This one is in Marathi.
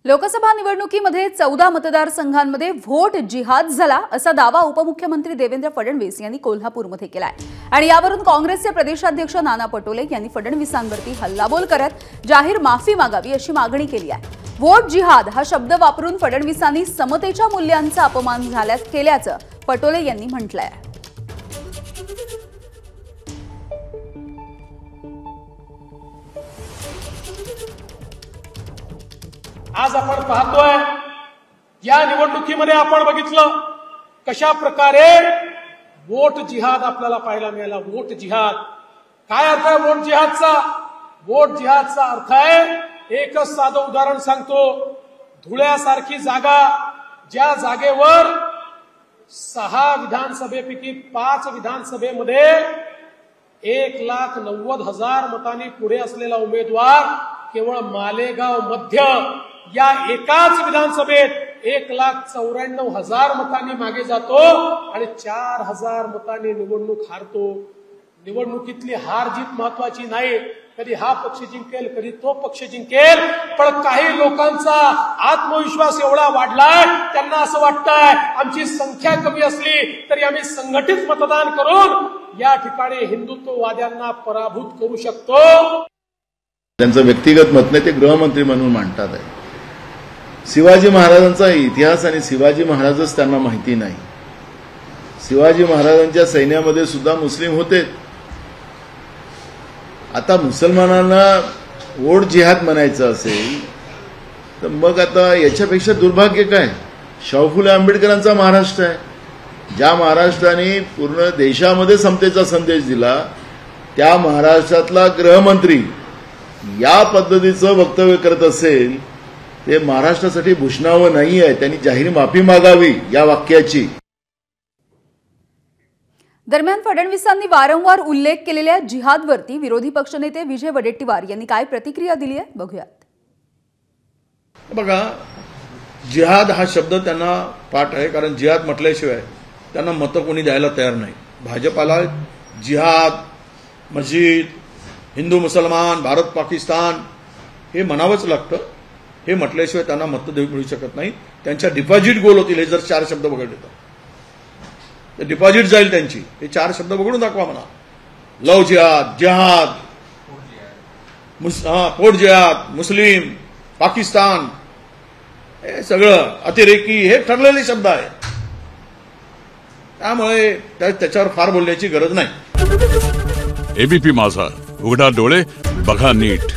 लोकसभा निवडणुकीमध्ये 14 मतदारसंघांमध्ये व्होट जिहाद झाला असा दावा उपमुख्यमंत्री देवेंद्र फडणवीस यांनी कोल्हापूरमध्ये केलाय आणि यावरून काँग्रेसचे प्रदेशाध्यक्ष नाना पटोले यांनी फडणवीसांवरती हल्लाबोल करत जाहीर माफी मागावी अशी मागणी केली आहे। व्होट जिहाद हा शब्द वापरून फडणवीसांनी समतेच्या मूल्यांचा अपमान केल्याचं पटोले यांनी म्हटलंय। आज आपण पाहतोय या निवडणुकीमध्ये आपण बघितलं कशा प्रकारे वोट जिहाद आपल्याला पाहायला मिळाला। वोट जिहाद काय अर्थ आहे वोट जिहादचा? वोट जिहादचा अर्थ आहे, एकच साधं उदाहरण सांगतो, धुळ्यासारखी जागा ज्या जागेवर 6 विधानसभेपैकी 5 विधानसभेमध्ये 1,90,000 मतांनी पुढे असलेला उमेदवार केवळ मालेगाव मध्य या एकाच विधानसभेत 1,94,000 मतांनी मागे जातो आणि 4,000 मतांनी निवडणूक हारतो। निवडणुकीतली हार जीत महत्वाची नाही, कधी हा पक्ष जिंकेल कधी तो पक्ष जिंकेल, पण काही लोकांचा आत्मविश्वास एवढा वाढलाय, त्यांना असं वाटतंय आमची संख्या कमी असली तरी आम्ही संघटित मतदान करून या ठिकाणी हिंदुत्ववाद्यांना पराभूत करू शकतो। त्यांचं व्यक्तिगत मत नाही, ते गृहमंत्री म्हणून मांडतात आहे। शिवाजी महाराजांचा इतिहास आणि शिवाजी महाराजच त्यांना माहिती नाही। शिवाजी महाराजांच्या सैन्यामध्ये सुद्धा मुस्लिम होते। आता मुसलमानांना वोट जिहाद म्हणायचं असेल तर मग आता याच्यापेक्षा दुर्भाग्य काय? शाहू फुले आंबेडकरांचा महाराष्ट्र आहे, ज्या महाराष्ट्राने पूर्ण देशामध्ये समतेचा संदेश दिला, त्या महाराष्ट्रातला गृहमंत्री या पद्धतीचं वक्तव्य करत असेल ते महाराष्ट्रासाठी भूषणावं नाही आहे। त्यांनी जाहीर माफी मागावी या वाक्याची। दरम्यान फडणवीसांनी वारंवार उल्लेख केलेल्या जिहादवरती विरोधी पक्षनेते विजय वडेट्टीवार यांनी काय प्रतिक्रिया दिली आहे बघूयात। बघा, जिहाद हा शब्द त्यांना पाठ आहे, कारण जिहाद म्हटल्याशिवाय त्यांना मतं कोणी द्यायला तयार नाही। भाजपाला जिहाद, मस्जिद, हिंदू मुसलमान, भारत पाकिस्तान हे म्हणावंच लागतं। हे म्हटल्याशिवाय त्यांना मतं मिळू शकत नाही। त्यांच्या डिपॉझिट गोल होतील हे जर 4 शब्द वगळले तर डिपॉझिट जाईल त्यांची। हे 4 शब्द वगळून दाखवा म्हणा, लव जिहाद, जिहाद, पोट जिहाद, मुस्लिम, पाकिस्तान, हे सगळं अतिरेकी हे ठरलेले शब्द आहे, त्यामुळे त्याच्यावर फार बोलण्याची गरज नाही। एबीपी माझा, उघडा डोळे बघा नीट।